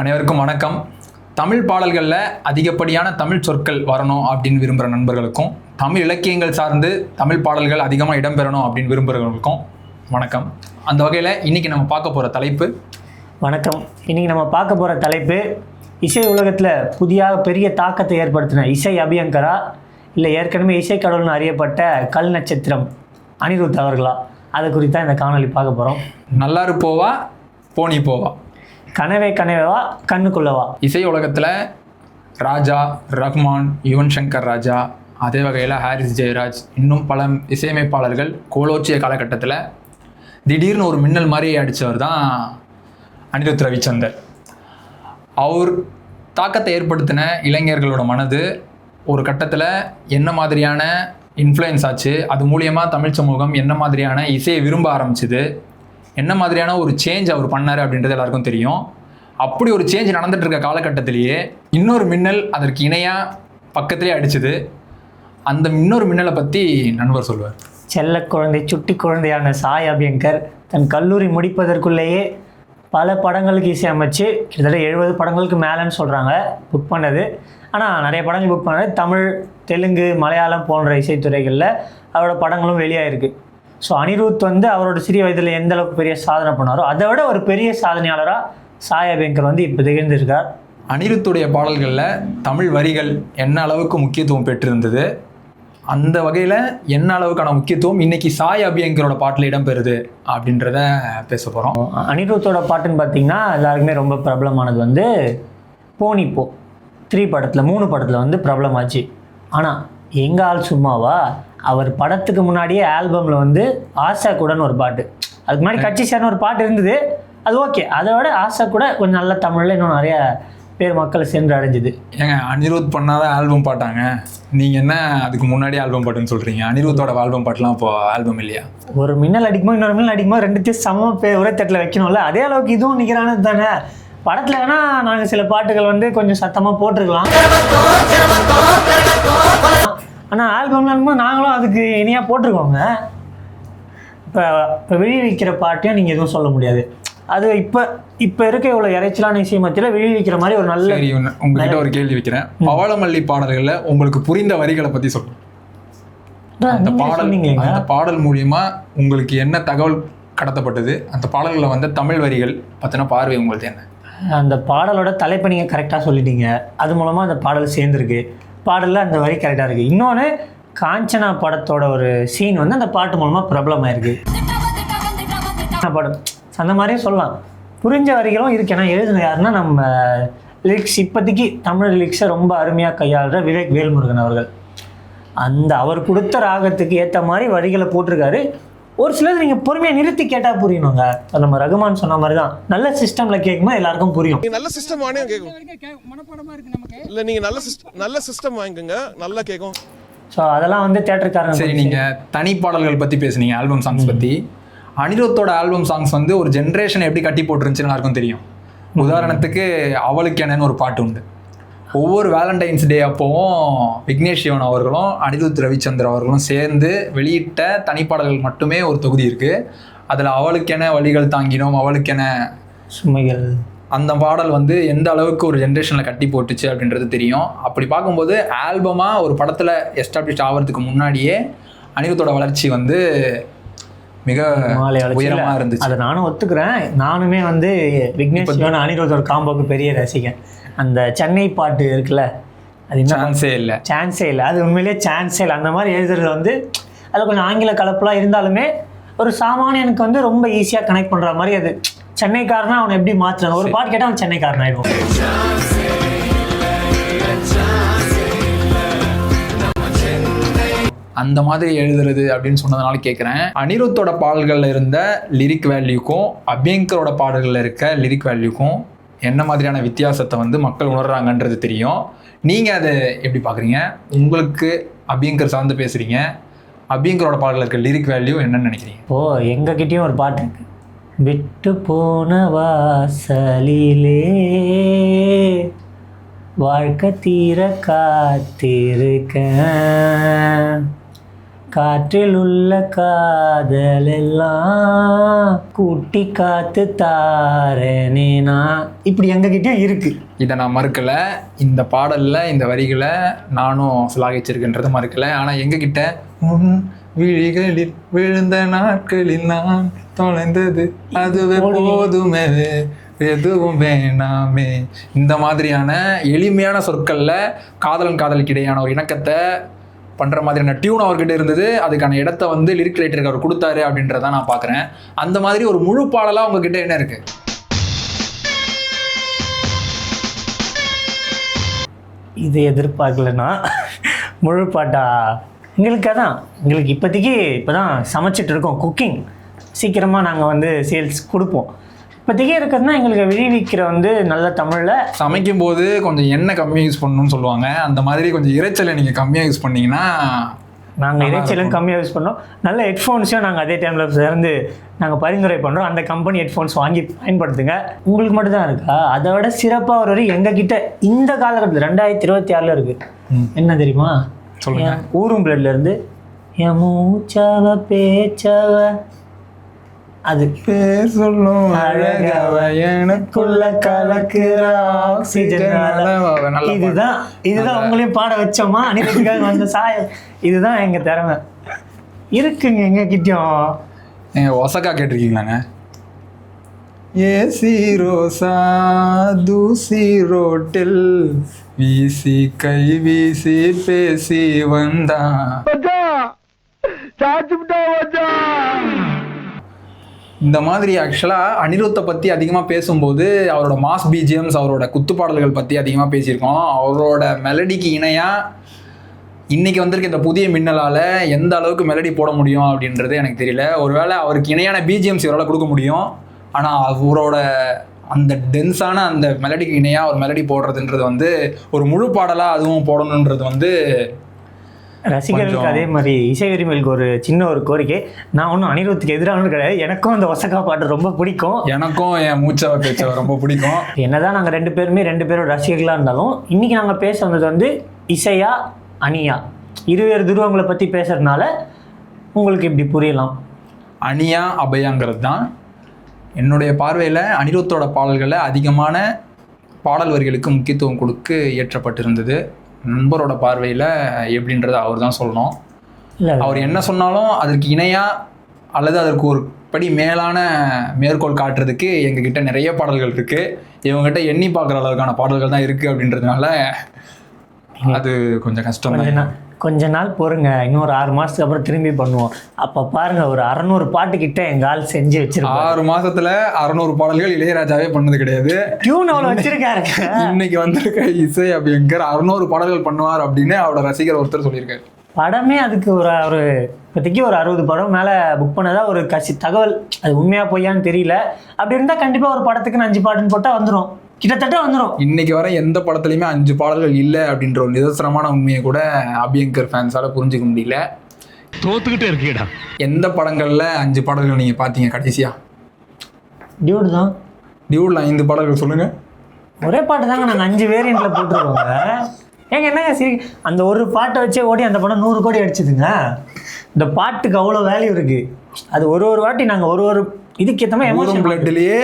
அனைவருக்கும் வணக்கம். தமிழ் பாடல்களில் அதிகப்படியான தமிழ் சொற்கள் வரணும் அப்படின்னு விரும்புகிற நண்பர்களுக்கும், தமிழ் இலக்கியங்கள் சார்ந்து தமிழ் பாடல்கள் அதிகமாக இடம்பெறணும் அப்படின்னு விரும்புகிறவங்களுக்கும் வணக்கம். அந்த வகையில் இன்றைக்கி நம்ம பார்க்க போகிற தலைப்பு வணக்கம். இன்றைக்கி நம்ம பார்க்க போகிற தலைப்பு இசை உலகத்தில் புதியாக பெரிய தாக்கத்தை ஏற்படுத்தின இசை அபியங்கரா, இல்லை ஏற்கனவே இசை கடவுள்னு அறியப்பட்ட கல் நட்சத்திரம் அனிருத் அவர்களா, அது குறித்தான் இந்த காணொலி பார்க்க போகிறோம். நல்லாரு போவா போனி போவா, கனவே கனவேவா கண்ணுக்குள்ளவா. இசை உலகத்தில் ராஜா, ரஹ்மான், யுவன் சங்கர் ராஜா, அதே வகையில் ஹாரிஸ் ஜெயராஜ், இன்னும் பல இசையமைப்பாளர்கள் கோலோச்சிய காலகட்டத்தில் திடீர்னு ஒரு மின்னல் மாதிரி அடித்தவர் தான் அனிருத் ரவிச்சந்தர். அவர் தாக்கத்தை ஏற்படுத்தின இளைஞர்களோட மனது ஒரு கட்டத்தில் என்ன மாதிரியான இன்ஃப்ளூயன்ஸ் ஆச்சு, அது மூலியமாக தமிழ் சமூகம் என்ன மாதிரியான இசையை விரும்ப ஆரம்பிச்சுது, என்ன மாதிரியான ஒரு சேஞ்ச் அவர் பண்ணார் அப்படின்றது எல்லாருக்கும் தெரியும். அப்படி ஒரு சேஞ்ச் நடந்துட்டு இருக்க காலகட்டத்திலேயே இன்னொரு மின்னல் அதற்கு இணையாக பக்கத்திலே அடிச்சுது. அந்த இன்னொரு மின்னலை பற்றி நண்பர் சொல்வார். செல்ல குழந்தை, சுட்டி குழந்தையான சாய் அபியங்கர் தன் கல்லூரி முடிப்பதற்குள்ளேயே பல படங்களுக்கு இசை அமைச்சு கிட்டத்தட்ட 70 படங்களுக்கு மேலேன்னு சொல்கிறாங்க புக் பண்ணது. ஆனால் நிறைய படங்கள் புக் பண்ணது தமிழ், தெலுங்கு, மலையாளம் போன்ற இசைத்துறைகளில் அவரோட படங்களும் வெளியாகிருக்கு. ஸோ அனிருத் அவரோட சிறிய வயதில் எந்த அளவுக்கு பெரிய சாதனை பண்ணாரோ அதை விட ஒரு பெரிய சாதனையாளராக சாய் அபியங்கர் இப்போ திகழ்ந்திருக்கார். அனிருத்துடைய பாடல்களில் தமிழ் வரிகள் என்ன அளவுக்கு முக்கியத்துவம் பெற்றிருந்தது, அந்த வகையில் என்ன அளவுக்கான முக்கியத்துவம் இன்னைக்கு சாய் அபியங்கரோட பாட்டில் இடம்பெறுது அப்படின்றத பேச போகிறோம். அனிருத்தோட பாட்டுன்னு பார்த்தீங்கன்னா எல்லாருக்குமே ரொம்ப பிரபலமானது போனி போ 3 படத்தில் 3 படத்தில் பிரபலமாச்சு. ஆனால் எங்கள் ஆள் சும்மாவா அவர் படத்துக்கு முன்னாடியே ஆல்பமில் ஆசா கூடன்னு ஒரு பாட்டு, அதுக்கு முன்னாடி கட்சி சேர்னு ஒரு பாட்டு இருந்தது, அது ஓகே. அதை விட ஆசா கூட கொஞ்சம் நல்ல தமிழில் இன்னும் நிறைய பேர் மக்களை சென்று அடைஞ்சிது. ஏங்க அனிருத் பண்ணாதான் ஆல்பம் பாட்டாங்க, நீங்கள் என்ன அதுக்கு முன்னாடி ஆல்பம் பாட்டுன்னு சொல்கிறீங்க? அனிருத்தோட ஆல்பம் பாட்டுலாம் இப்போ ஆல்பம் இல்லையா? ஒரு மின்னல் அடிக்கும்போது இன்னொரு மின்னல் அடிக்கும்போது ரெண்டுத்தையும் சம ஒரே தட்டில் வைக்கணும்ல, அதே அளவுக்கு இதுவும் நிற்கிறானது தானே. படத்தில் வேணால் நாங்கள் சில பாட்டுகள் கொஞ்சம் சத்தமாக போட்டிருக்கலாம், ஆனால் ஆல்பம்லாம் நாங்களும் அதுக்கு இனியாக போட்டிருக்கோங்க. இப்போ விழி வைக்கிற பாட்டையும் நீங்கள் எதுவும் சொல்ல முடியாது. அது இப்போ இருக்க இவ்வளோ இறைச்சலான இசை மத்தியில் விழி வைக்கிற மாதிரி ஒரு நல்ல. உங்ககிட்ட ஒரு கேள்வி வைக்கிறேன். பவளமல்லி பாடல்களில் உங்களுக்கு புரிந்த வரிகளை பற்றி சொல்லுங்க. அந்த பாடல் மூலியமா உங்களுக்கு என்ன தகவல் கடத்தப்பட்டது, அந்த பாடல்களில் தமிழ் வரிகள் பற்றின பார்வை உங்களுக்கு என்ன? அந்த பாடலோட தலைப்பை நீங்கள் கரெக்டாக சொல்லிட்டீங்க, அது மூலமாக அந்த பாடல் சேர்ந்துருக்கு, பாடலில் அந்த வரி கரெக்டாக இருக்குது. இன்னொன்று காஞ்சனா படத்தோட ஒரு சீன் அந்த பாட்டு மூலமாக பிரபலமாயிருக்கு. படம் அந்த மாதிரியும் சொல்லலாம். புரிஞ்ச வரிகளும் இருக்கு. ஏன்னா எழுதுன யாருன்னா நம்ம லிரிக்ஸ், இப்போதைக்கு தமிழ் லிரிக்ஸை ரொம்ப அருமையாக கையாளுற விவேக் வேல்முருகன் அவர்கள். அவர் கொடுத்த ராகத்துக்கு ஏற்ற மாதிரி வரிகளை போட்டிருக்காரு. ஒரு சிலர் நீங்கள் பொறுமையாக நிறுத்தி கேட்டால் புரியணுங்க. நம்ம ரகுமான் சொன்ன மாதிரி தான், நல்ல சிஸ்டமில் கேட்கும்போது எல்லாருக்கும் புரியும். நல்ல சிஸ்டம் இல்லை, நீங்கள் நல்ல சிஸ்டம் வாங்கிக்கோங்க, நல்லா கேட்கும். ஸோ அதெல்லாம் தேட்டருக்காரங்க. சரி, நீங்கள் தனி பாடல்கள் பற்றி பேசுனீங்க, ஆல்பம் சாங்ஸ் பற்றி. அனிருத்தோட ஆல்பம் சாங்ஸ் ஒரு ஜென்ரேஷன் எப்படி கட்டி போட்டுருந்துச்சுன்னு எல்லாருக்கும் தெரியும். உதாரணத்துக்கு அவளுக்கு என்னன்னு ஒரு பாட்டு உண்டு. ஒவ்வொரு வேலண்டைன்ஸ் டே அப்போவும் விக்னேஷ் சிவன் அவர்களும் அனிருத் ரவிச்சந்தர் அவர்களும் சேர்ந்து வெளியிட்ட தனிப்பாடல்கள் மட்டுமே ஒரு தொகுதி இருக்குது. அதில் அவளுக்கென வழிகள் தாங்கினோம், அவளுக்கென சுமைகள், அந்த பாடல் எந்த அளவுக்கு ஒரு ஜென்ரேஷனில் கட்டி போட்டுச்சு அப்படின்றது தெரியும். அப்படி பார்க்கும்போது ஆல்பமாக ஒரு படத்தில் எஸ்டாப்ளிஷ் ஆகிறதுக்கு முன்னாடியே அனிருத்தோட வளர்ச்சி மிக உயரமாக இருந்துச்சு. அதை நானும் ஒத்துக்கிறேன். நானுமே விக்னேஷ் சிவன் அனிருத்தோட காம்போக்கு பெரிய ரசிகன். அந்த சென்னை பாட்டு இருக்குல்ல, அது சான்ஸே இல்லை, அது உண்மையிலேயே சான்ஸே இல்லை. அந்த மாதிரி எழுதுறது அதில் கொஞ்சம் ஆங்கில கலப்பெலாம் இருந்தாலுமே ஒரு சாமானியனுக்கு ரொம்ப ஈஸியாக கனெக்ட் பண்ணுற மாதிரி. அது சென்னைக்காரனா அவனை எப்படி மாற்றுறான், ஒரு பாட்டு கேட்டால் அவன் சென்னைக்காரன் ஆகிடுவான். அந்த மாதிரி எழுதுறது அப்படின்னு சொன்னதுனால கேட்குறேன். அனிருத்தோட பாடல்களில் இருந்த லிரிக் வேல்யூக்கும் அபியங்கரோட பாடல்களில் இருக்க லிரிக் வேல்யூக்கும் என்ன மாதிரியான வித்தியாசத்தை மக்கள் உணர்றாங்கன்றது தெரியும். நீங்கள் அதை எப்படி பார்க்குறீங்க? உங்களுக்கு அபியங்கர் சார்ந்து பேசுகிறீங்க, அபியங்கரோட பாடலில் இருக்க லிரிக் வேல்யூ என்னன்னு நினைக்கிறீங்க? எங்ககிட்டயும் ஒரு பாட்டு இருக்கு. விட்டு போன வாசலிலே வாழ்க்கை தீர காத்திருக்க, காற்றில் உள்ள காதல் எல்லாம் கூட்டி காத்து தாரேனா, இப்படி எங்ககிட்டயும் இருக்கு. இதை நான் மறுக்கலை, இந்த பாடலில் இந்த வரிகளை நானும் சிலாகிச்சிருக்கின்றது மறுக்கலை. ஆனால் எங்ககிட்ட உன் விழிகளில் விழுந்த நாட்களில் நான் தொலைந்தது அதுவே போதுமே எதுவும் வேணாமே, இந்த மாதிரியான எளிமையான சொற்களில் காதலன் காதலுக்கு இடையான ஒரு இணக்கத்தை பண்ணுற மாதிரியான டியூன் அவர்கிட்ட இருந்தது. அதுக்கான இடத்த வந்து லிரிக் ரைட்டருக்கு அவர் கொடுத்தாரு அப்படின்றத நான் பார்க்குறேன். அந்த மாதிரி ஒரு முழு பாடலாக உங்ககிட்ட என்ன இருக்குது? இது எதிர்பார்க்கலன்னா முழு பாட்டா? எங்களுக்கு அதான், எங்களுக்கு இப்போதைக்கு இப்போ தான் சமைச்சிட்டு இருக்கோம், குக்கிங் சீக்கிரமாக நாங்கள் வந்து சேல்ஸ் கொடுப்போம். இப்போதைக்கு இருக்கிறதுனா எங்களுக்கு விளைவிக்கிற வந்து நல்ல தமிழில் சமைக்கும் போது கொஞ்சம் எண்ணெய் கம்மியாக யூஸ் பண்ணணும்னு சொல்லுவாங்க. அந்த மாதிரி கொஞ்சம் இறைச்சலை நீங்கள் கம்மியாக யூஸ் பண்ணிங்கன்னா நாங்கள் இறைச்சலும் கம்மியாக யூஸ் பண்ணோம். நல்ல ஹெட்ஃபோன்ஸையும் நாங்கள் அதே டைமில் சேர்ந்து நாங்கள் பரிந்துரை பண்ணுறோம். அந்த கம்பெனி ஹெட்ஃபோன்ஸ் வாங்கி பயன்படுத்துங்க. உங்களுக்கு மட்டும் தான் இருக்கா? அதை விட சிறப்பாக ஒரு வரி எங்ககிட்ட இந்த காலகட்டத்தில் 2026 இருக்குது. என்ன தெரியுமா? சொல்லுங்க. ஊரும் பிளட்லேருந்து என் மூச்சாவ பேச்சாவ அது பேர் சொல்லும் அழகவ எனக்குள்ள கலக்குற ஆக்சிஜன். இதுதான் உங்களையும் பாட வச்சோமா அனிருத்துக்காக வந்த சாயம். இதுதான் எங்க திறமை இருக்குங்க எங்க கிட்டயும். ஒசக்கா கேட்டிருக்கீங்களாங்க? ஏசி ரோசா தூசி ரோட்டில் வீசி கை வீசி பேசி வந்தா இந்த மாதிரி. ஆக்சுவலாக அனிருத்தை பற்றி அதிகமாக பேசும்போது அவரோட மாஸ் பிஜிஎம்ஸ், அவரோட குத்துப்பாடல்கள் பற்றி அதிகமாக பேசியிருக்கோம். அவரோட மெலடிக்கு இணையாக இன்றைக்கி வந்திருக்க இந்த புதிய மின்னலால் எந்த அளவுக்கு மெலடி போட முடியும் அப்படின்றது எனக்கு தெரியல. ஒருவேளை அவருக்கு இணையான பிஜிஎம்ஸ் இவரால் கொடுக்க முடியும். ஆனால் அவரோட அந்த டென்ஸான அந்த மெலடிக்கு இணையாக ஒரு மெலடி போடுறதுன்றது வந்து ஒரு முழு பாடலாக அதுவும் போடணுன்றது வந்து ரசிகர்களுக்கு. அதே மாதிரி இசை உரிமைகளுக்கு ஒரு சின்ன ஒரு கோரிக்கை. நான் ஒன்றும் அனிருத்துக்கு எதிரானது கிடையாது. எனக்கும் அந்த ஒசக்கா பாட்டு ரொம்ப பிடிக்கும். எனக்கும் என் மூச்சவ பேச்சவ ரொம்ப பிடிக்கும். என்னதான் நாங்கள் ரெண்டு பேரோட ரசிகர்களாக இருந்தாலும் இன்றைக்கி நாங்கள் பேச வந்தது வந்து இசையா அனியா இருவேறு துருவங்களை பற்றி பேசுறதுனால உங்களுக்கு இப்படி புரியலாம். அனியா அபயாங்கிறது தான் என்னுடைய பார்வையில் அனிருத்தோட பாடல்களில் அதிகமான பாடல் வரிகளுக்கு முக்கியத்துவம் கொடுக்க இயற்றப்பட்டிருந்தது. நண்பரோட பார்வையில் எப்படின்றத அவர் தான் சொல்லணும். அவர் என்ன சொன்னாலும் அதற்கு இணையாக அல்லது அதற்கு ஒரு படி மேலான மேற்கோள் காட்டுறதுக்கு எங்ககிட்ட நிறைய பாடல்கள் இருக்குது. இவங்ககிட்ட எண்ணி பார்க்குற அளவுக்கான பாடல்கள் தான் இருக்குது. அப்படின்றதுனால அது கொஞ்சம் கஷ்டம். கொஞ்ச நாள் பொறுங்க, இன்னொரு 6 மாதத்துக்கு அப்புறம் திரும்பி பண்ணுவோம். அப்போ பாருங்க, ஒரு 600 பாட்டுக்கிட்ட எங்கள் ஆள் செஞ்சு வச்சிருக்கோம். 6 மாதத்தில் 600 பாடல்கள் இளையராஜாவே பண்ணது கிடையாது. டியூன் அவ்வளோ வச்சிருக்காரு. இன்னைக்கு வந்திருக்க இசை அப்படிங்கிற 600 பாடல்கள் பண்ணுவார் அப்படின்னு அவரோட ரசிகர் ஒருத்தர் சொல்லியிருக்காரு. படமே அதுக்கு ஒரு இப்போதைக்கு ஒரு 60 படம் மேலே புக் பண்ணதா ஒரு தகவல். அது உண்மையாக பொய்யான்னு தெரியல. அப்படி இருந்தால் கண்டிப்பாக ஒரு படத்துக்கு 5 பாட்டுன்னு போட்டால் வந்துடும், கிட்டத்தட்ட வந்துடும். இன்னைக்கு வர எந்த படத்துலையுமே 5 பாடல்கள் இல்லை அப்படின்ற ஒரு நிதர்சனமான உண்மையை கூட அபியங்கர் ஃபேன்ஸால புரிஞ்சுக்க முடியல. தோத்துக்கிட்டே இருக்கீடா. எந்த படங்கள்ல 5 பாடல்கள் நீங்க பாத்தீங்க கடைசியா? டியூட் தான். டியூட்ல 5 பாடல்கள் சொல்லுங்க. ஒரே பாட்டு தாங்க நாங்கள் 5 வேரியண்ட்ல போட்டுருக்கோங்க. ஏங்க என்னங்க சரி, அந்த ஒரு பாட்டை வச்சே ஓடி அந்த படம் 100 கோடி அடிச்சுதுங்க. இந்த பாட்டுக்கு அவ்வளோ வேல்யூ இருக்கு. அது ஒரு வாட்டி நாங்கள் ஒரு இதுக்கு ஏற்ற மாதிரி எமோஷன் பிளட்லயே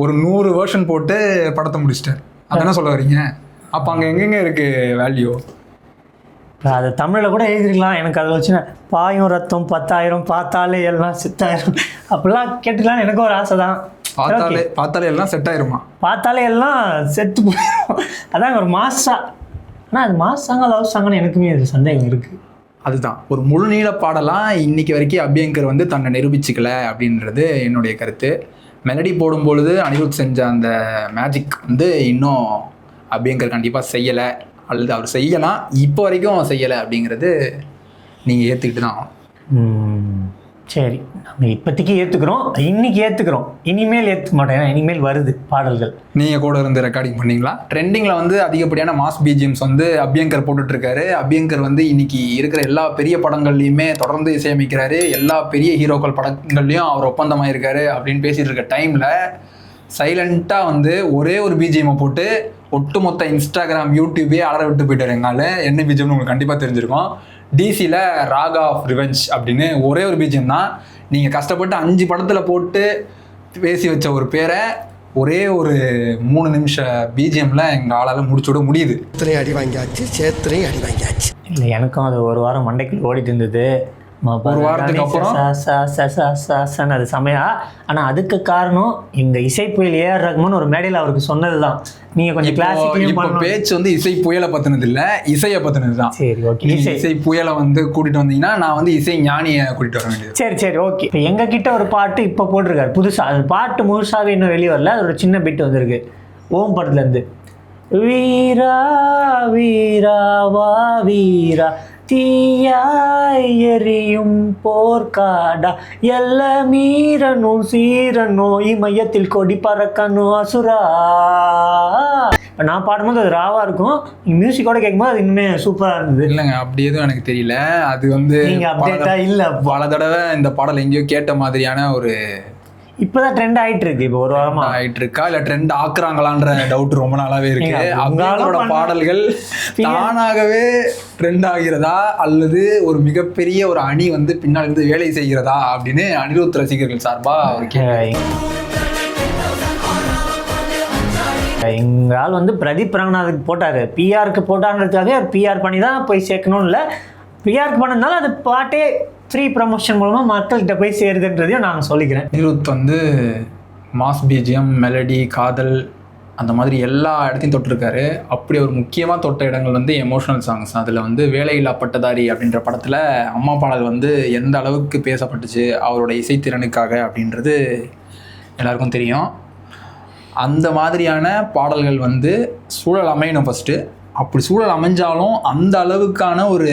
ஒரு 100 வெர்ஷன் போட்டு படத்தை முடிச்சிட்டார். அதானே சொல்ல வரீங்க? அப்போ அங்கே எங்கெங்க இருக்கு வேல்யூ? அது தமிழில் கூட எழுதிருக்கலாம். எனக்கு அதில் வச்சுன்னா பாயும் ரத்தம் 10,000 பார்த்தாலே எல்லாம் செத்தாயிரும் அப்படிலாம் கேட்டுக்கலான்னு எனக்கு ஒரு ஆசை தான். பார்த்தாலே எல்லாம் செட் ஆயிருமா? பார்த்தாலே எல்லாம் செத்து போயிடும். அதான் ஒரு மாசா. ஆனால் அது மாசாங்க லவ் சாங்கன்னு எனக்குமே அது சந்தேகம் இருக்குது. அதுதான் ஒரு முழு நீள பாடலாம் இன்னைக்கு வரைக்கும் அபியங்கர் வந்து தன்னை நிரூபிச்சுக்கல அப்படின்றது என்னுடைய கருத்து. மெலடி போடும்பொழுது அனிருத் செஞ்ச அந்த மேஜிக் வந்து இன்னும் அபியங்கர் கண்டிப்பாக செய்யலை, அல்லது அவர் செய்யலாம், இப்போ வரைக்கும் செய்யலை அப்படிங்கிறது நீங்கள் ஏற்றுக்கிட்டு தான். சரி, நாங்கள் இப்போதைக்கு ஏற்றுக்கிறோம், இன்னைக்கு ஏற்றுக்கிறோம், இனிமேல் ஏற்றுக்க மாட்டோம். ஏன்னா இனிமேல் வருது பாடல்கள். நீங்கள் கூட இருந்து ரெக்கார்டிங் பண்ணீங்களா? ட்ரெண்டிங்கில் வந்து அதிகப்படியான மாஸ் பிஜிஎம்ஸ் வந்து அபியங்கர் போட்டுட்ருக்காரு. அபியங்கர் வந்து இன்னைக்கு இருக்கிற எல்லா பெரிய படங்கள்லையுமே தொடர்ந்து இசையமைக்கிறாரு. எல்லா பெரிய ஹீரோக்கள் படங்கள்லையும் அவர் ஒப்பந்தமாயிருக்காரு அப்படின்னு பேசிகிட்டு இருக்க டைமில் சைலண்ட்டாக வந்து ஒரே ஒரு பிஜிஎம்மை போட்டு ஒட்டுமொத்த இன்ஸ்டாகிராம் யூடியூபே அலற விட்டு போயிட்டார். எங்கால என்ன பிஜிஎம்னு உங்களுக்கு கண்டிப்பாக தெரிஞ்சிருக்கும். டிசியில் ராகா ஆஃப் ரிவெஞ்ச் அப்படின்னு ஒரே ஒரு பிஜிஎம் தான். நீங்கள் கஷ்டப்பட்டு 5 படத்தில் போட்டு பேசி வச்ச ஒரு பேரை ஒரே ஒரு 3 நிமிஷ பிஜிஎம்ல எங்கள் ஆளால் முடிச்சுட முடியுது. சேத்திரையும் அடி வாங்கியாச்சு, சேத்திரையும் அடி வாங்கியாச்சு. இல்லை, எனக்கும் அது ஒரு வாரம் மண்டைக்குள்ள ஓடிட்டு இருந்தது. ஒரு வாரத்துக்கு அப்புறம் அது செமையா. ஆனால் அதுக்கு காரணம் எங்க இசை புயல் ஏஆர் ரஹ்மான் ஒரு மேடையில் அவருக்கு சொன்னது தான். நீங்க கொஞ்சம் கிளாசிக்கலையும் இப்போ பேச்சு வந்து இசை புயலை பத்தினது இல்லை, இசையை பத்தினது தான். சரி, ஓகே. இசை புயலை வந்து கூட்டிட்டு வந்தீங்கன்னா நான் வந்து இசை ஞானியை கூட்டிட்டு வர வேண்டியது. சரி, ஓகே. இப்போ எங்க கிட்ட ஒரு பாட்டு இப்போ போட்டிருக்காரு புதுசா. அது பாட்டு முழுசாவே இன்னும் வெளியே வரல. அது ஒரு சின்ன பிட் வந்திருக்கு ஓம் படத்துல இருந்து. வீரா வீரா வா வீரா தீயாய் எரியும் போர்க்காடா எல்ல மீறணும் சீரணும் இமயத்தில் கொடி பறக்கணும் அசுரா. நான் பாடும்போது அது ராவா இருக்கும், மியூசிக்கோட கேட்கும்போது அது இன்னுமே சூப்பராக இருந்தது. இல்லைங்க, அப்படி எதுவும் எனக்கு தெரியல. அது வந்து நீங்கள் அப்டேட்டா இல்லை? பல தடவை இந்த பாடல் எங்கேயோ கேட்ட மாதிரியான ஒரு இப்போதான் ட்ரெண்ட் ஆயிட்டு இருக்கு. இப்போ ஒரு வாரமா ஆயிட்டு இருக்கா இல்ல ட்ரெண்ட் ஆக்குறாங்களான்ற டவுட் ரொம்ப நாளாவே இருக்கு. அவங்களோட பாடல்கள் தானாகவே ட்ரெண்ட் ஆகிறதா அல்லது ஒரு மிகப்பெரிய ஒரு அணி வந்து பின்னால் இருந்து வேலை செய்கிறதா அப்படின்னு அனிருத் ரசிகர்கள் சார்பா அவருக்கு எங்கால் வந்து பிரதீப் ரங்கநாதுக்கு போட்டாரு, பிஆருக்கு போட்டான்றதுக்காக பிஆர் பண்ணி தான் போய் சேர்க்கணும்னு இல்லை, பிஆருக்கு பண்ணதுனால அது பாட்டே ஃப்ரீ ப்ரமோஷன் மூலமாக மக்கள்கிட்ட போய் சேருதுன்றதையும் நான் சொல்லிக்கிறேன். அனிருத் வந்து மாஸ் பிஜிஎம், மெலடி, காதல் அந்த மாதிரி எல்லா இடத்தையும் தொட்டிருக்காரு. அப்படி ஒரு முக்கியமாக தொட்ட இடங்கள் வந்து எமோஷனல் சாங்ஸ். அதில் வந்து வேலையில்லா பட்டதாரி அப்படின்ற படத்தில் அம்மா பாடல் வந்து எந்த அளவுக்கு பேசப்பட்டுச்சு அவரோட இசைத்திறனுக்காக அப்படின்றது எல்லாருக்கும் தெரியும். அந்த மாதிரியான பாடல்கள் வந்து சூழல் அமையணும் ஃபஸ்ட்டு. அப்படி சூழல் அமைஞ்சாலும் அந்த அளவுக்கான ஒரு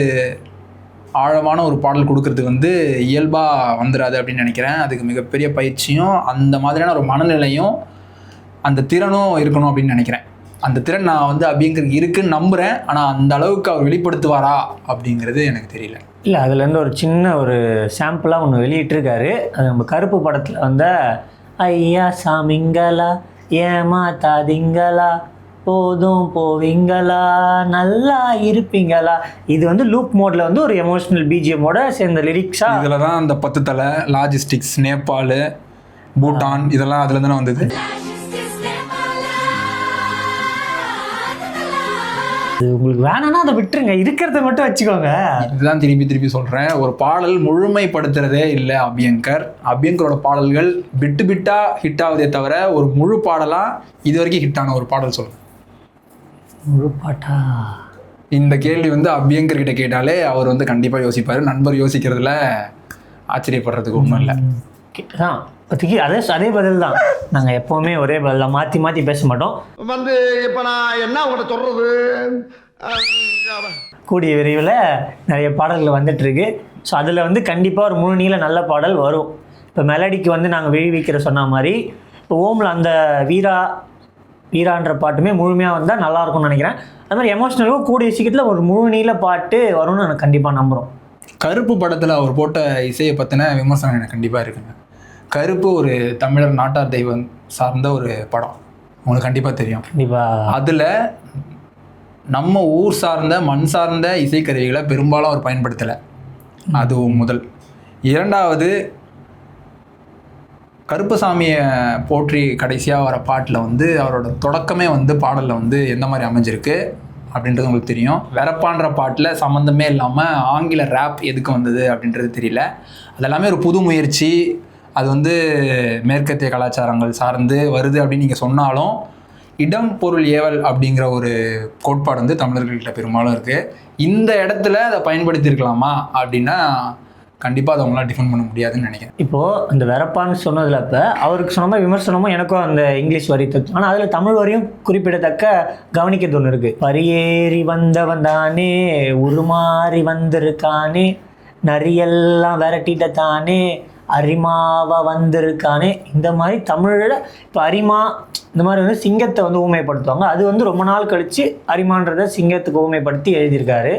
ஆழமான ஒரு பாடல் கொடுக்கறதுக்கு வந்து இயல்பாக வந்துடாது அப்படின்னு நினைக்கிறேன். அதுக்கு மிகப்பெரிய பயிற்சியும் அந்த மாதிரியான ஒரு மனநிலையும் அந்த திறனும் இருக்கணும் அப்படின்னு நினைக்கிறேன். அந்த திறன் நான் வந்து அபியங்கருக்கு இருக்குன்னு நம்புகிறேன். ஆனால் அந்த அளவுக்கு அவர் வெளிப்படுத்துவாரா அப்படிங்கிறது எனக்கு தெரியல. இல்லை, அதுலேருந்து ஒரு சின்ன ஒரு சாம்பிளாக ஒன்று வெளியிட்டிருக்காரு. அது நம்ம கருப்பு படத்தில் வந்த ஐயா சாமிங்களா ஏமாத்தாதீங்களா போதும் போவீங்களா நல்லா இருப்பீங்களா. இது வந்து லூப் மோட்ல வந்து ஒரு எமோஷனல் பிஜிஎம்மோட சேர்ந்த லிரிக்ஸா. இதில் தான் அந்த 10 தலை, லாஜிஸ்டிக்ஸ், நேபாள், பூட்டான் இதெல்லாம் அதுல தானே வந்தது. உங்களுக்கு வேணாம்னா அதை விட்டுருங்க, இருக்கிறத மட்டும் வச்சுக்கோங்க. இதுதான் திருப்பி சொல்றேன், ஒரு பாடல் முழுமைப்படுத்துறதே இல்லை அபியங்கர். அபியங்கரோட பாடல்கள் பிட்டு பிட்டா ஹிட் ஆகுதே தவிர ஒரு முழு பாடலா இது வரைக்கும் ஹிட் ஆன ஒரு பாடல் சொல்லுங்க. முழு பாட்டா? இந்த கேள்வி வந்து அபியங்கர் கிட்ட கேட்டாலே அவர் வந்து கண்டிப்பா யோசிப்பாரு. நண்பர் யோசிக்கிறதுல ஆச்சரியப்படுறதுக்கு ஒன்றும் இல்லை. தான் இப்போதைக்கு அதே பதில் தான். நாங்கள் எப்போவுமே ஒரே பதில் தான், மாற்றி பேச மாட்டோம். வந்து இப்போ நான் என்ன உங்களை சொல்றது, கூடிய விரைவில் நிறைய பாடல்கள் வந்துட்டுருக்கு. ஸோ அதில் வந்து கண்டிப்பாக ஒரு 3 நீள நல்ல பாடல் வரும். இப்போ மெலடிக்கு வந்து நாங்கள் விழிவிக்கிற சொன்ன மாதிரி இப்போ ஓமில் அந்த வீரான்ற பாட்டுமே முழுமையாக வந்தால் நல்லாயிருக்கும்னு நினைக்கிறேன். அது மாதிரி எமோஷ்னலுக்கும் கூடிய சீக்கிரத்தில் ஒரு 3 நீள பாட்டு வரும்னு எனக்கு கண்டிப்பாக நம்புகிறோம். கருப்பு படத்தில் அவர் போட்ட இசையை பற்றின விமர்சனம் எனக்கு கண்டிப்பாக இருக்குங்க. கருப்பு ஒரு தமிழர் நாட்டார் தெய்வம் சார்ந்த ஒரு படம், உங்களுக்கு கண்டிப்பாக தெரியும். கண்டிப்பாக அதில் நம்ம ஊர் சார்ந்த மண் சார்ந்த இசைக்கருவிகளை பெரும்பாலும் அவர் பயன்படுத்தலை. அது முதல். இரண்டாவது, கருப்பசாமியை போற்றி கடைசியாக வர பாட்டில் வந்து அவரோட தொடக்கமே வந்து பாடலில் வந்து எந்த மாதிரி அமைஞ்சிருக்கு அப்படின்றது உங்களுக்கு தெரியும். வெறப்பான்ற பாட்டில் சம்மந்தமே இல்லாமல் ஆங்கில ரேப் எதுக்கு வந்தது அப்படின்றது தெரியல. அதெல்லாமே ஒரு புது முயற்சி. அது வந்து மேற்கத்திய கலாச்சாரங்கள் சார்ந்து வருது அப்படின்னு நீங்கள் சொன்னாலும் இடம் பொருள் ஏவல் அப்படிங்கிற ஒரு கோட்பாடு வந்து தமிழர்கள்கிட்ட பெரும்பாலும் இருக்குது. இந்த இடத்துல அதை பயன்படுத்தியிருக்கலாமா அப்படின்னா கண்டிப்பாக அதை அவங்களாம் டிஃபெண்ட் பண்ண முடியாதுன்னு நினைக்கிறேன். இப்போது அந்த வெறப்பான்னு சொன்னதில் இப்போ அவருக்கு சொன்ன மாதிரி விமர்சனமும் எனக்கும் அந்த இங்கிலீஷ் வரி தச்சு, ஆனால் அதில் தமிழ் வரியும் குறிப்பிடத்தக்க கவனிக்கிறது ஒன்று இருக்குது. பரியேறி வந்தவன் தானே உருமாறி வந்திருக்கானே நரியெல்லாம் விரட்டிட்ட தானே அரிமாவா வந்திருக்கானே. இந்த மாதிரி தமிழில் இப்போ அரிமா இந்த மாதிரி வந்து சிங்கத்தை வந்து ஊமைப்படுத்துவாங்க. அது வந்து ரொம்ப நாள் கழித்து அரிமான்றதை சிங்கத்துக்கு ஊமைப்படுத்தி எழுதியிருக்காரு.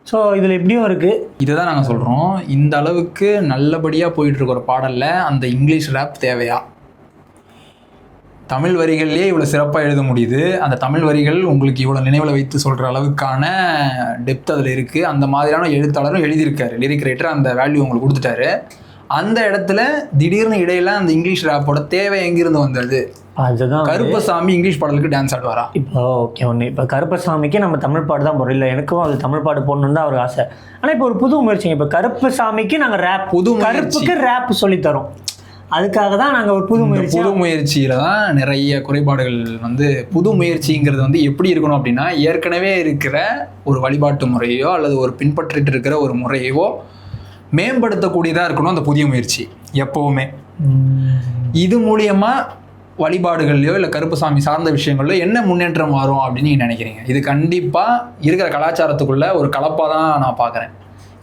ஸோ இதில் எப்படியும் இருக்குது. இதை தான் நாங்கள் சொல்கிறோம், இந்த அளவுக்கு நல்லபடியாக போயிட்டுருக்க ஒரு பாடலில் அந்த இங்கிலீஷ் ரேப் தேவையா? தமிழ் வரிகள்லேயே இவ்வளோ சிறப்பாக எழுத முடியுது. அந்த தமிழ் வரிகள் உங்களுக்கு இவ்வளோ நினைவில் வைத்து சொல்கிற அளவுக்கான டெப்த் அதில் இருக்குது. அந்த மாதிரியான எழுத்தாளரும் எழுதியிருக்காரு. லிரிக் ரைட்டர் அந்த வேல்யூ உங்களுக்கு கொடுத்துட்டாரு. அந்த இடத்துல திடீர்னு இடையில அந்த இங்கிலீஷ் ரேப்போட தேவை எங்கிருந்து வந்தது? அதுதான் கருப்பசாமி இங்கிலீஷ் பாடலுக்கு டான்ஸ் ஆடுவாரா? இப்போ ஓகே ஒன்று, இப்போ கருப்பசாமிக்கு நம்ம தமிழ் பாட்டு தான் போகிறோம். இல்லை, எனக்கும் அது தமிழ் பாட்டு போடணுன்னு தான் அவருக்கு ஆசை. ஆனால் இப்போ ஒரு புது முயற்சிங்க. இப்போ கருப்பசாமிக்கு நாங்கள் ரேப், புது கருப்புக்கு ரேப் சொல்லித்தரோம். அதுக்காக தான் நாங்கள் ஒரு புது முயற்சியில் தான் நிறைய குறைபாடுகள் வந்து. புது முயற்சிங்கிறது வந்து எப்படி இருக்கணும் அப்படின்னா, ஏற்கனவே இருக்கிற ஒரு வழிபாட்டு முறையோ அல்லது ஒரு பின்பற்றிட்டு இருக்கிற ஒரு முறையோ மேம்படுத்தக்கூடியதாக இருக்கணும் அந்த புதிய முயற்சி எப்போவுமே. இது மூலியமாக வழிபாடுகள்லையோ இல்லை கருப்பசாமி சார்ந்த விஷயங்கள்லையோ என்ன முன்னேற்றம் வரும் அப்படின்னு நீங்கள் நினைக்கிறீங்க? இது கண்டிப்பாக இருக்கிற கலாச்சாரத்துக்குள்ள ஒரு கலப்பாக தான் நான் பார்க்குறேன்.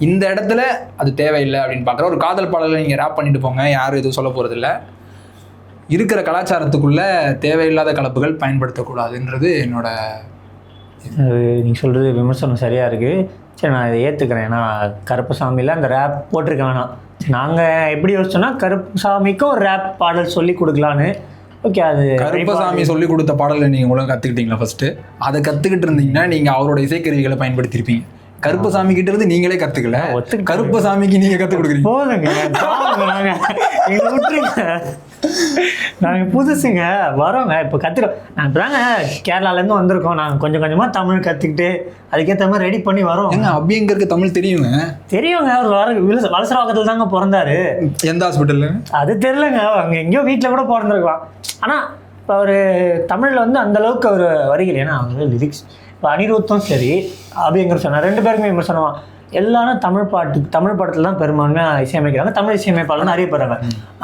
இந்த இடத்துல அது தேவையில்லை அப்படின்னு பார்க்குறேன். ஒரு காதல் பாடலை நீங்கள் ரேப் பண்ணிட்டு போங்க, யாரும் எதுவும் சொல்ல போகிறதில்ல. இருக்கிற கலாச்சாரத்துக்குள்ள தேவையில்லாத கலப்புகள் பயன்படுத்தக்கூடாதுன்றது என்னோட. நீங்கள் சொல்கிறது விமர்சனம் சரியாக இருக்குது. சரி, நான் இதை ஏற்றுக்கிறேன். ஏன்னா கருப்பசாமியில் அந்த ரேப் போட்டிருக்க வேணாம். நாங்கள் எப்படி யோசிச்சோன்னா கருப்பசாமிக்கும் ஒரு ரேப் பாடல் சொல்லி கொடுக்கலான்னு. ஓகே, அது கருப்பசாமி சொல்லி கொடுத்த பாடலை நீங்கள் உலகம் கற்றுக்கிட்டீங்களா? ஃபஸ்ட்டு அதை கற்றுக்கிட்டு இருந்தீங்கன்னா நீங்கள் அவரோட இசைக்கருவிகளை பயன்படுத்தியிருப்பீங்க. கருப்பசாமி கிட்ட இருந்து நீங்களே கற்றுக்கல, கருப்பசாமிக்கு நீங்கள் கற்றுக் கொடுக்குறீங்க. போதுங்க, நாங்கள் புதுசுங்க வரோங்க, இப்போ கற்றுக்கிறோம். நான் இப்போதாங்க கேரளாலேருந்து வந்திருக்கோம். நாங்கள் கொஞ்சம் கொஞ்சமாக தமிழ் கற்றுக்கிட்டு அதுக்கேற்ற மாதிரி ரெடி பண்ணி வரோம். ஏங்க அபியங்கருக்கு தமிழ் தெரியுங்க? தெரியுங்க. அவர் வலசரவாக்கத்தில் தாங்க பிறந்தாரு. எந்த ஹாஸ்பிட்டல் அது தெரிலங்க. அவங்க எங்கேயோ வீட்டில் கூட பிறந்திருக்கலாம். ஆனால் இப்போ அவர் தமிழில் வந்து அந்தளவுக்கு அவர் வரிகள், ஏன்னா அவங்க லிரிக்ஸ். இப்போ அனிருத்தும் சரி, அபியங்கர் சொன்னார், ரெண்டு பேருக்குமே விமர்சனம். எல்லாரும் தமிழ் படத்தில் தான் பெரும்பான்மையாக இசையமைக்கிறாங்க. தமிழ் இசையமைப்பாளர் அறியப்படுறாங்க.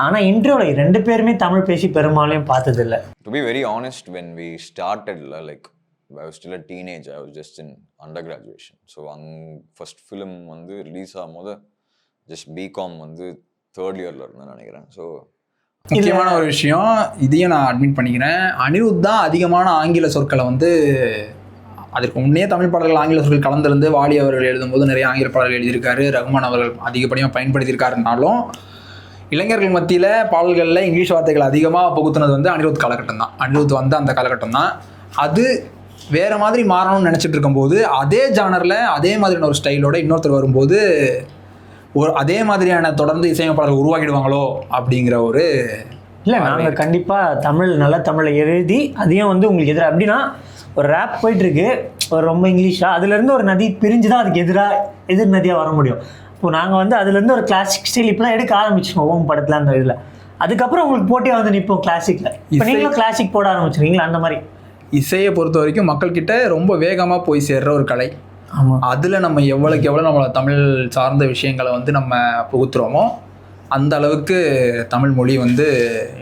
ஆனால் இன்டர்வியூவில் ரெண்டு பேருமே தமிழ் பேசி பெரும்பாலும் பார்த்ததில்லை. To be very honest, when we started, like I was still a teenager, I was just in undergraduation. So first film வந்து ரிலீஸ் ஆகும்போது just BCom வந்து third yearல இருந்தேன் நினைக்கிறேன். ஸோ முக்கியமான ஒரு விஷயம், இதையும் நான் அட்மிட் பண்ணிக்கிறேன். அனிருத் தான் அதிகமான ஆங்கில சொற்களை வந்து, அதற்கு முன்னே தமிழ் பாடல்கள் ஆங்கில சொற்கள் கலந்திருந்து வாலி அவர்கள் எழுதும்போது நிறைய ஆங்கில பாடல்கள் எழுதியிருக்காரு. ரகுமான் அவர்கள் அதிகப்படியாக பயன்படுத்தியிருக்காருனாலும் இளைஞர்கள் மத்தியில் பாடல்களில் இங்கிலீஷ் வார்த்தைகள் அதிகமாக புகுத்துனது வந்து அனிருத் காலகட்டம் தான். அனிருத் வந்து அந்த காலகட்டம் தான். அது வேறு மாதிரி மாறணும்னு நினச்சிட்டு இருக்கும்போது அதே ஜானரில் அதே மாதிரியான ஒரு ஸ்டைலோட இன்னொருத்தர் வரும்போது அதே மாதிரியான தொடர்ந்து இசையமைப்பாளர்கள் உருவாக்கிடுவாங்களோ அப்படிங்கிற ஒரு. இல்லை, நாங்கள் கண்டிப்பாக நல்ல தமிழை எழுதி அதையும் வந்து உங்களுக்கு எதிராக. அப்படின்னா ஒரு ரேப் போயிட்டுருக்கு, ஒரு ரொம்ப இங்கிலீஷாக, அதுலேருந்து ஒரு நதி பிரிஞ்சு தான் அதுக்கு எதிர் நதியாக வர முடியும். இப்போ நாங்கள் வந்து அதுலேருந்து ஒரு கிளாசிக் ஸ்டைல் இப்போ தான் எடுக்க ஆரம்பிச்சிருக்கோம் ஓம் படத்தில் அந்த இதில். அதுக்கப்புறம் உங்களுக்கு போட்டியாக வந்து நிற்போம் கிளாசிக்கில். இப்போ நீங்களும் கிளாசிக் போட ஆரம்பிச்சிருக்கீங்களா? அந்த மாதிரி இசையை பொறுத்த வரைக்கும் மக்கள்கிட்ட ரொம்ப வேகமாக போய் சேர்ற ஒரு கலை. ஆமாம், அதில் நம்ம எவ்வளோக்கு எவ்வளோ நம்மளை தமிழ் சார்ந்த விஷயங்களை வந்து நம்ம புகுத்துறோமோ அந்த அளவுக்கு தமிழ் மொழி வந்து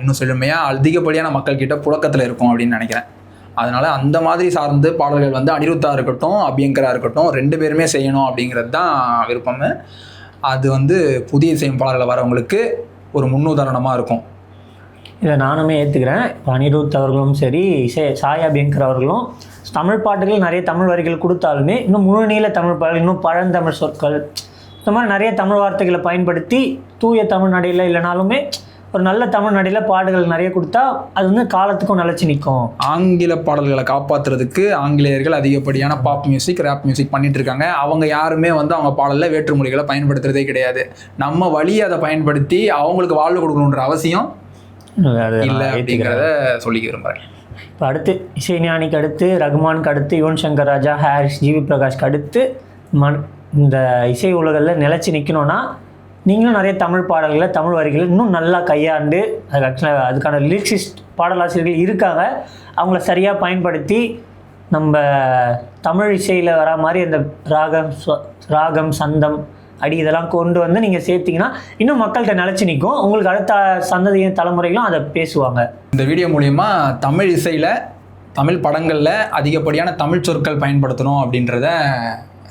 இன்னும் செழுமையாக அதிகப்படியான மக்கள்கிட்ட புழக்கத்தில் இருக்கும் அப்படின்னு நினைக்கிறேன். அதனால் அந்த மாதிரி சார்ந்து பாடல்கள் வந்து அனிருத்தாக இருக்கட்டும், அபியங்கராக இருக்கட்டும், ரெண்டு பேருமே செய்யணும் அப்படிங்கிறது தான் விருப்பம். அது வந்து புதிய இசையமைப்பாளர்கள் வரவங்களுக்கு ஒரு முன்னுதாரணமாக இருக்கும். இதை நானுமே ஏற்றுக்கிறேன். இப்போ அனிருத் அவர்களும் சரி, சாய் அபியங்கர் அவர்களும் தமிழ் பாட்டுகள் நிறைய தமிழ் வரிகள் கொடுத்தாலுமே இன்னும் முழு நீள தமிழ் பாடல்கள், இன்னும் பழந்தமிழ் சொற்கள், இந்த மாதிரி நிறைய தமிழ் வார்த்தைகளை பயன்படுத்தி தூய தமிழ் நடையில் இல்லைனாலுமே ஒரு நல்ல தமிழ் நடையில் பாடல்கள் நிறைய கொடுத்தா அது வந்து காலத்துக்கும் நிலச்சி நிற்கும். ஆங்கில பாடல்களை காப்பாற்றுறதுக்கு ஆங்கிலேயர்கள் அதிகப்படியான பாப் மியூசிக், ரேப் மியூசிக் பண்ணிட்டு இருக்காங்க. அவங்க யாருமே வந்து அவங்க பாடலில் வேற்றுமொழிகளை பயன்படுத்துறதே கிடையாது. நம்ம வழியை அதை பயன்படுத்தி அவங்களுக்கு வாழ்வு கொடுக்கணுன்ற அவசியம் இல்லை அப்படிங்கிறத சொல்லிக்க விரும்புகிறேன். இப்போ அடுத்து இசைஞானிக்கு அடுத்து, ரகுமானுக்கு அடுத்து, யுவன் சங்கர் ராஜா, ஹாரிஸ், ஜிவி பிரகாஷ்க்கு அடுத்து இந்த இசை உலகில் நிலச்சி நிற்கணும்னா நீங்களும் நிறைய தமிழ் பாடல்களை, தமிழ் வரிகளை இன்னும் நல்லா கையாண்டு அதுக்கான லிரிக்ஸிஸ்ட் பாடலாசிரியர்கள் இருக்காங்க. அவங்கள சரியாக பயன்படுத்தி நம்ம தமிழ் இசையில் வர மாதிரி அந்த ராகம், சந்தம், அடி இதெல்லாம் கொண்டு வந்து நீங்கள் சேர்த்திங்கன்னா இன்னும் மக்கள்கிட்ட நிலச்சி நிற்கும். உங்களுக்கு அடுத்த சந்ததியின் தலைமுறைகளும் அதை பேசுவாங்க. இந்த வீடியோ மூலயமா தமிழ் இசையில், தமிழ் படங்களில் அதிகப்படியான தமிழ் சொற்கள் பயன்படுத்தணும் அப்படின்றத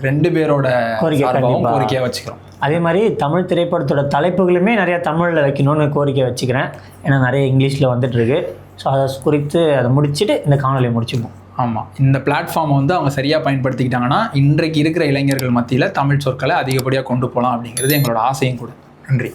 ரெண்டு பேரோட கோரிக்கையாக வச்சுக்கிறோம். அதே மாதிரி தமிழ் திரைப்படத்தோட தலைப்புகளுமே நிறையா தமிழில் வைக்கணும்னு கோரிக்கை வச்சுக்கிறேன். ஏன்னா நிறைய இங்கிலீஷில் வந்துட்டுருக்கு. ஸோ அதை குறித்து அதை முடிச்சுட்டு இந்த காணொலியை முடிச்சுப்போம். ஆமாம், இந்த பிளாட்ஃபார்மை வந்து அவங்க சரியாக பயன்படுத்திக்கிட்டாங்கன்னா இன்றைக்கு இருக்கிற இளைஞர்கள் மத்தியில் தமிழ் சொற்களை அதிகப்படியாக கொண்டு போகலாம் அப்படிங்கிறது எங்களோட ஆசையும் கூட. நன்றி.